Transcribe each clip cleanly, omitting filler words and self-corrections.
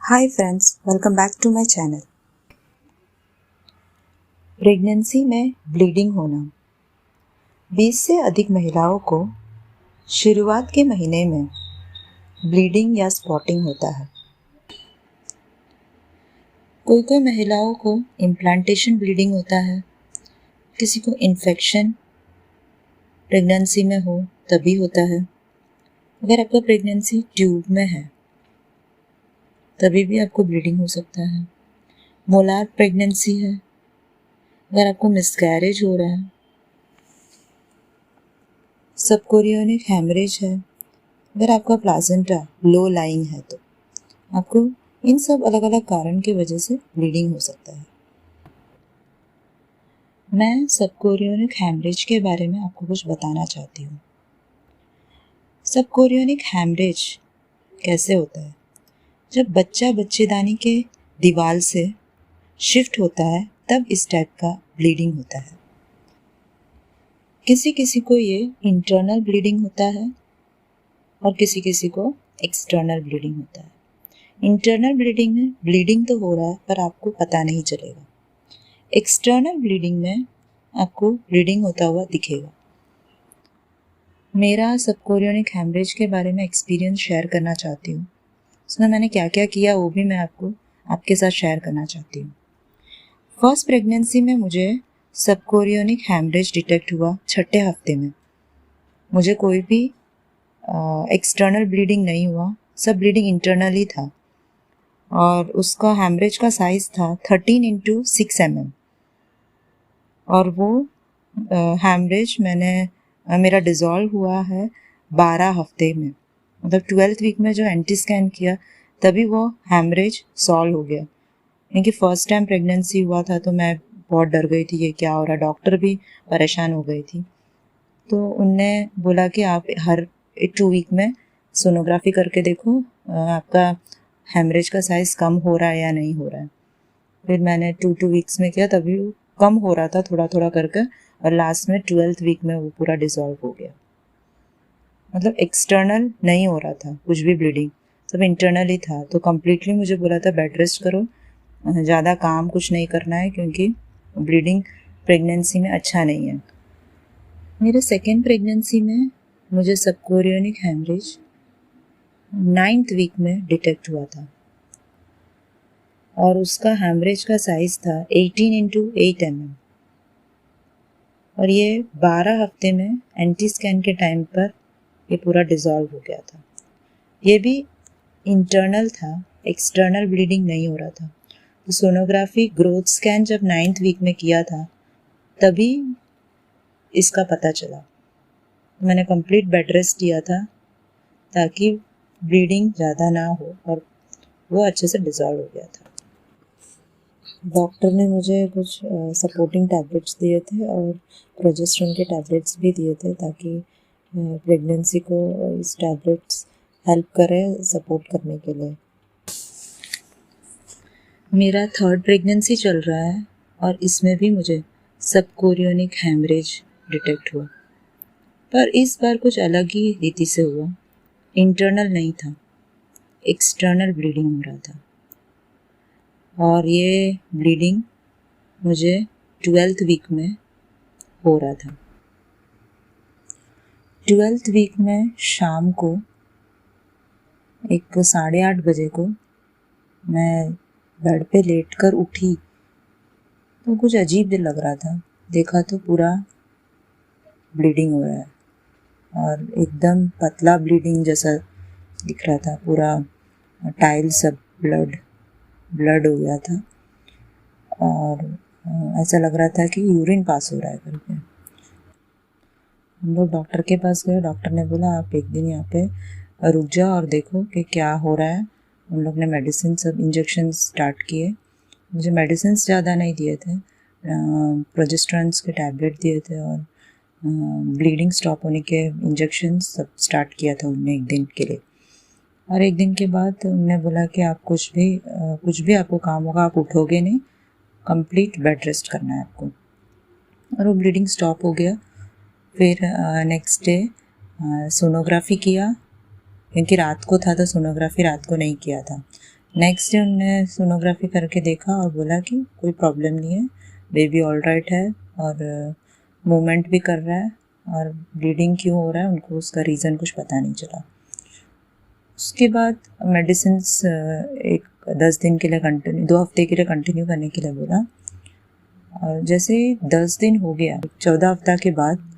Hi friends, welcome back to my channel. Pregnancy में bleeding होना 20 से अधिक महिलाओं को शुरुआत के महीने में ब्लीडिंग या स्पॉटिंग होता है। कोई महिलाओं को इम्प्लांटेशन ब्लीडिंग होता है, किसी को इन्फेक्शन प्रेगनेंसी में हो तभी होता है। अगर आपका प्रेगनेंसी ट्यूब में है तभी भी आपको ब्लीडिंग हो सकता है। मोलार प्रेगनेंसी है, अगर आपको मिसकैरेज हो रहा है, सबकोरियोनिक हेमरेज है, अगर आपका प्लासेंटा लो लाइंग है तो आपको इन सब अलग अलग कारण की वजह से ब्लीडिंग हो सकता है। मैं सबकोरियोनिक हेमरेज के बारे में आपको कुछ बताना चाहती हूँ। सबकोरियोनिक हेमरेज कैसे होता है? जब बच्चा बच्चेदानी के दीवार से शिफ्ट होता है तब इस टाइप का ब्लीडिंग होता है। किसी किसी को ये इंटरनल ब्लीडिंग होता है और किसी किसी को एक्सटर्नल ब्लीडिंग होता है। इंटरनल ब्लीडिंग में ब्लीडिंग तो हो रहा है पर आपको पता नहीं चलेगा। एक्सटर्नल ब्लीडिंग में आपको ब्लीडिंग होता हुआ दिखेगा। मेरा सबकोरियोनिक हेमरेज के बारे में एक्सपीरियंस शेयर करना चाहती हूँ। उसमें मैंने क्या क्या किया वो भी मैं आपके साथ शेयर करना चाहती हूँ। फर्स्ट प्रेगनेंसी में मुझे सबकोरियोनिक हेमरेज डिटेक्ट हुआ 6ठे हफ्ते में। मुझे कोई भी एक्सटर्नल ब्लीडिंग नहीं हुआ, सब ब्लीडिंग इंटरनली था और उसका हेमरेज का साइज़ था 13x6 mm और वो हेमरेज मेरा डिज़ोल्व हुआ है 12 हफ्ते में। मतलब 12th वीक में जो एंटी स्कैन किया तभी वो हेमरेज सॉल्व हो गया। क्योंकि फर्स्ट टाइम प्रेगनेंसी हुआ था तो मैं बहुत डर गई थी, ये क्या हो रहा। डॉक्टर भी परेशान हो गई थी। तो उनने बोला कि आप हर 2 वीक में सोनोग्राफी करके देखो आपका हेमरेज का साइज़ कम हो रहा है या नहीं हो रहा है। फिर मैंने 2 वीक्स में किया, तभी वो कम हो रहा था थोड़ा थोड़ा करके और लास्ट में 12th वीक में वो पूरा डिसॉल्व हो गया। मतलब एक्सटर्नल नहीं हो रहा था कुछ भी, ब्लीडिंग सब इंटरनल ही था। तो कम्प्लीटली मुझे बोला था बेड रेस्ट करो, ज़्यादा काम कुछ नहीं करना है क्योंकि ब्लीडिंग प्रेगनेंसी में अच्छा नहीं है। मेरे सेकेंड प्रेगनेंसी में मुझे सबकोरियोनिक हेमरेज 9th वीक में डिटेक्ट हुआ था और उसका हेमरेज का साइज़ था 18x8 mm और ये 12 हफ्ते में एंटी स्कैन के टाइम पर ये पूरा डिसॉल्व हो गया था। ये भी इंटरनल था, एक्सटर्नल ब्लीडिंग नहीं हो रहा था। तो सोनोग्राफी ग्रोथ स्कैन जब 9th वीक में किया था तभी इसका पता चला। मैंने कंप्लीट बेड रेस्ट किया था ताकि ब्लीडिंग ज़्यादा ना हो और वो अच्छे से डिसॉल्व हो गया था। डॉक्टर ने मुझे कुछ सपोर्टिंग टैबलेट्स दिए थे और प्रोजेस्टेरोन के टैबलेट्स भी दिए थे ताकि प्रेगनेंसी को इस टैबलेट्स हेल्प करें सपोर्ट करने के लिए। मेरा थर्ड प्रेगनेंसी चल रहा है और इसमें भी मुझे सबकोरियोनिक हेमरेज डिटेक्ट हुआ, पर इस बार कुछ अलग ही रीति से हुआ। इंटरनल नहीं था, एक्सटर्नल ब्लीडिंग हो रहा था और ये ब्लीडिंग मुझे 12th वीक में हो रहा था। 12th वीक में शाम को 8:30 बजे को मैं बेड पे लेटकर उठी तो कुछ अजीब भी लग रहा था। देखा तो पूरा ब्लीडिंग हो रहा है और एकदम पतला ब्लीडिंग जैसा दिख रहा था। पूरा टाइल सब ब्लड हो गया था और ऐसा लग रहा था कि यूरिन पास हो रहा है करके। हम लोग डॉक्टर के पास गए। डॉक्टर ने बोला आप एक दिन यहाँ पे रुक जाओ और देखो कि क्या हो रहा है। उन लोग ने मेडिसिन सब इंजेक्शन स्टार्ट किए। मुझे मेडिसिन ज़्यादा नहीं दिए थे, प्रोजेस्टेरोन्स के टैबलेट दिए थे और ब्लीडिंग स्टॉप होने के इंजेक्शन सब स्टार्ट किया था उनने एक दिन के लिए। और एक दिन के बाद उन्होंने बोला कि आप कुछ भी आपको काम होगा आप उठोगे नहीं, कंप्लीट बेड रेस्ट करना है आपको। और वो ब्लीडिंग स्टॉप हो गया। फिर नेक्स्ट डे सोनोग्राफी किया, क्योंकि रात को था तो सोनोग्राफी रात को नहीं किया था। नेक्स्ट डे उन्होंने सोनोग्राफी करके देखा और बोला कि कोई प्रॉब्लम नहीं है, बेबी ऑल राइट है और मूवमेंट भी कर रहा है, और ब्लीडिंग क्यों हो रहा है उनको उसका रीज़न कुछ पता नहीं चला। उसके बाद मेडिसिन एक 10 दिन के लिए कंटिन्यू, 2 हफ्ते के लिए कंटिन्यू करने के लिए बोला। और जैसे 10 दिन हो गया, 14 हफ्ता के बाद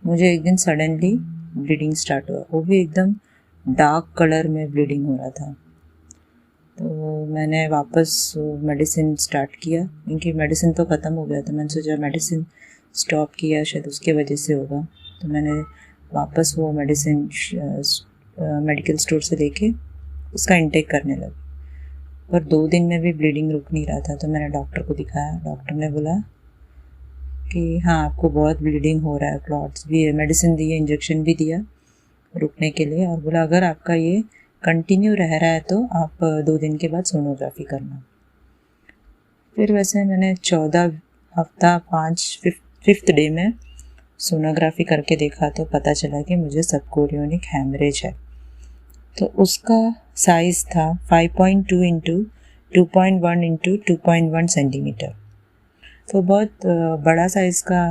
मुझे एक दिन सडनली ब्लीडिंग स्टार्ट हुआ, वो भी एकदम डार्क कलर में ब्लीडिंग हो रहा था। तो मैंने वापस मेडिसिन स्टार्ट किया, क्योंकि मेडिसिन तो ख़त्म हो गया था। मैंने सोचा मेडिसिन स्टॉप किया शायद उसके वजह से होगा, तो मैंने वापस वो मेडिसिन मेडिकल स्टोर से लेके उसका इंटेक करने लगी। पर 2 दिन में भी ब्लीडिंग रुक नहीं रहा था, तो मैंने डॉक्टर को दिखाया। डॉक्टर ने बोला कि हाँ आपको बहुत ब्लीडिंग हो रहा है, क्लॉट्स भी है, मेडिसिन दी है, इंजेक्शन भी दिया रुकने के लिए, और बोला अगर आपका ये कंटिन्यू रह रहा है तो आप 2 दिन के बाद सोनोग्राफी करना। फिर वैसे मैंने 14 हफ्ता 5th डे में सोनोग्राफी करके देखा तो पता चला कि मुझे सबकोरियोनिक हैमरेज है। तो उसका साइज़ था 5.2 इंटू 2.1 इंटू 2.1 सेंटीमीटर, तो बहुत बड़ा साइज़ का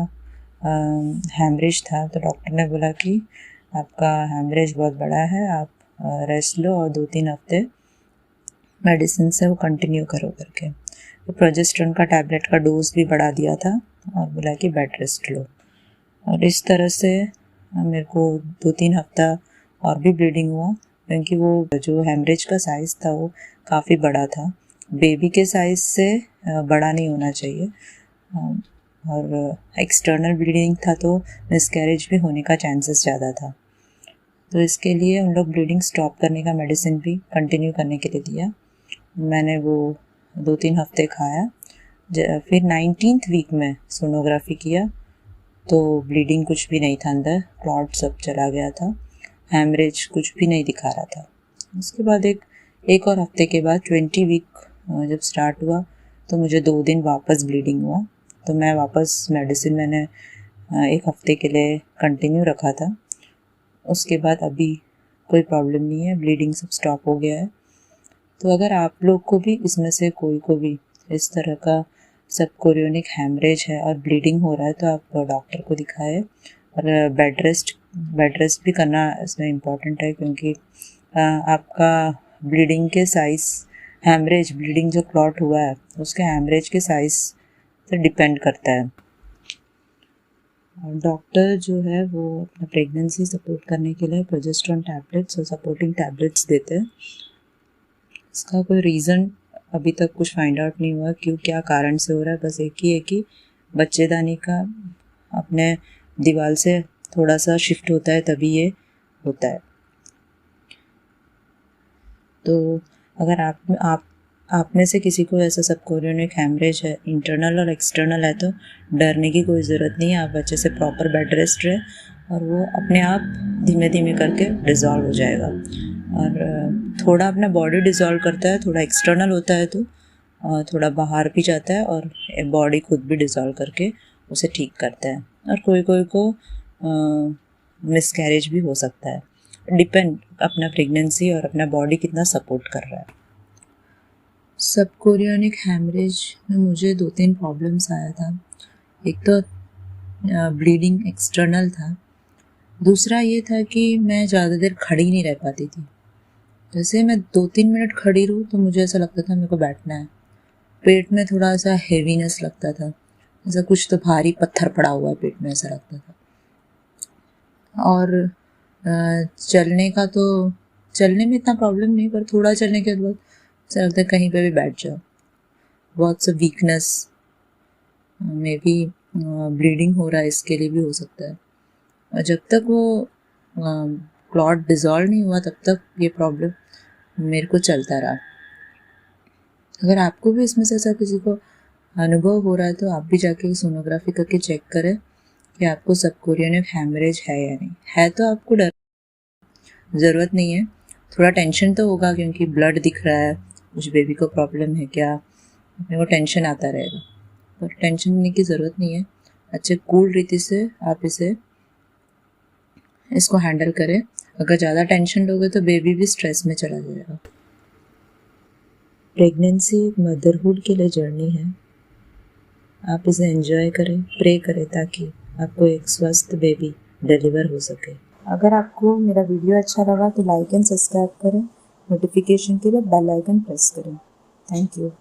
हैमरेज था। तो डॉक्टर ने बोला कि आपका हैमरेज बहुत बड़ा है, आप रेस्ट लो और 2-3 हफ्ते मेडिसिन से वो कंटिन्यू करो करके। तो प्रोजेस्टेरोन का टैबलेट का डोज भी बढ़ा दिया था और बोला कि बेड रेस्ट लो। और इस तरह से मेरे को 2-3 हफ्ता और भी ब्लीडिंग हुआ, क्योंकि वो जो हैमरेज का साइज़ था वो काफ़ी बड़ा था, बेबी के साइज़ से बड़ा नहीं होना चाहिए, और एक्सटर्नल ब्लीडिंग था तो मिसकैरेज भी होने का चांसेस ज़्यादा था। तो इसके लिए उन लोग ब्लीडिंग स्टॉप करने का मेडिसिन भी कंटिन्यू करने के लिए दिया। मैंने वो 2-3 हफ्ते खाया। फिर 19th वीक में सोनोग्राफी किया तो ब्लीडिंग कुछ भी नहीं था अंदर, क्लॉट सब चला गया था, हैमरेज कुछ भी नहीं दिखा रहा था। उसके बाद एक और हफ्ते के बाद 20 वीक जब स्टार्ट हुआ तो मुझे 2 दिन वापस ब्लीडिंग हुआ। तो मैं वापस मेडिसिन मैंने 1 हफ्ते के लिए कंटिन्यू रखा था। उसके बाद अभी कोई प्रॉब्लम नहीं है, ब्लीडिंग सब स्टॉप हो गया है। तो अगर आप लोग को भी इसमें से कोई को भी इस तरह का सबकोरियोनिक हैमरेज है और ब्लीडिंग हो रहा है तो आप डॉक्टर को दिखाएं। और बेड रेस्ट भी करना इसमें इम्पॉर्टेंट है, क्योंकि आपका ब्लीडिंग के साइज़, हैमरेज ब्लीडिंग जो क्लॉट हुआ है उसके हैमरेज के साइज़ से डिपेंड करता है। डॉक्टर जो है वो अपना प्रेगनेंसी सपोर्ट करने के लिए प्रोजेस्टेरोन टैबलेट्स और सपोर्टिंग टैबलेट्स देते हैं। इसका कोई रीज़न अभी तक कुछ फाइंड आउट नहीं हुआ क्यों, क्या कारण से हो रहा है। बस एक ही है कि बच्चेदानी का अपने दीवार से थोड़ा सा शिफ्ट होता है तभी ये होता है। तो अगर आप में से किसी को ऐसा सबकोरियोनिक हैमरेज है, इंटरनल और एक्सटर्नल है, तो डरने की कोई ज़रूरत नहीं है। आप बच्चे से प्रॉपर बेड रेस्ट रहे और वो अपने आप धीमे धीमे करके डिज़ोल्व हो जाएगा। और थोड़ा अपना बॉडी डिज़ोल्व करता है, थोड़ा एक्सटर्नल होता है तो थोड़ा बाहर भी जाता है और बॉडी खुद भी डिज़ोल्व करके उसे ठीक करता है। और कोई को मिसकैरेज भी हो सकता है, डिपेंड अपना प्रेगनेंसी और अपना बॉडी कितना सपोर्ट कर रहा है। सबकोरियोनिक हैमरेज में मुझे 2-3 प्रॉब्लम्स आया था। एक तो ब्लीडिंग एक्सटर्नल था, दूसरा ये था कि मैं ज़्यादा देर खड़ी नहीं रह पाती थी। जैसे मैं 2-3 मिनट खड़ी रहूँ तो मुझे ऐसा लगता था मेरे को बैठना है। पेट में थोड़ा सा हेवीनेस लगता था, ऐसा कुछ तो भारी पत्थर पड़ा हुआ है पेट में, ऐसा लगता था। और चलने में इतना प्रॉब्लम नहीं, पर थोड़ा चलने के बाद ऐसा लगता है कहीं पे भी बैठ जाओ। बहुत सा वीकनेस, मे बी ब्लीडिंग हो रहा है इसके लिए भी हो सकता है। और जब तक वो क्लॉट डिज़ोल्व नहीं हुआ तब तक ये प्रॉब्लम मेरे को चलता रहा। अगर आपको भी इसमें से ऐसा किसी को अनुभव हो रहा है तो आप भी जाके सोनोग्राफी करके चेक करें कि आपको सबकोरियोनिक हैमरेज है या नहीं है। तो आपको डर ज़रूरत नहीं है, थोड़ा टेंशन तो होगा क्योंकि ब्लड दिख रहा है, कुछ बेबी को प्रॉब्लम है क्या, अपने को टेंशन आता रहेगा, पर टेंशन लेने की ज़रूरत नहीं है। अच्छे कूल रीति से आप इसको हैंडल करें। अगर ज़्यादा टेंशन लोगे तो बेबी भी स्ट्रेस में चला जाएगा। प्रेगनेंसी एक मदरहुड के लिए जर्नी है। आप इसे एंजॉय करें, प्रे करें ताकि आपको एक स्वस्थ बेबी डिलीवर हो सके। अगर आपको मेरा वीडियो अच्छा लगा तो लाइक एंड सब्सक्राइब करें, नोटिफिकेशन के लिए बेल आइकन प्रेस करें। Thank you.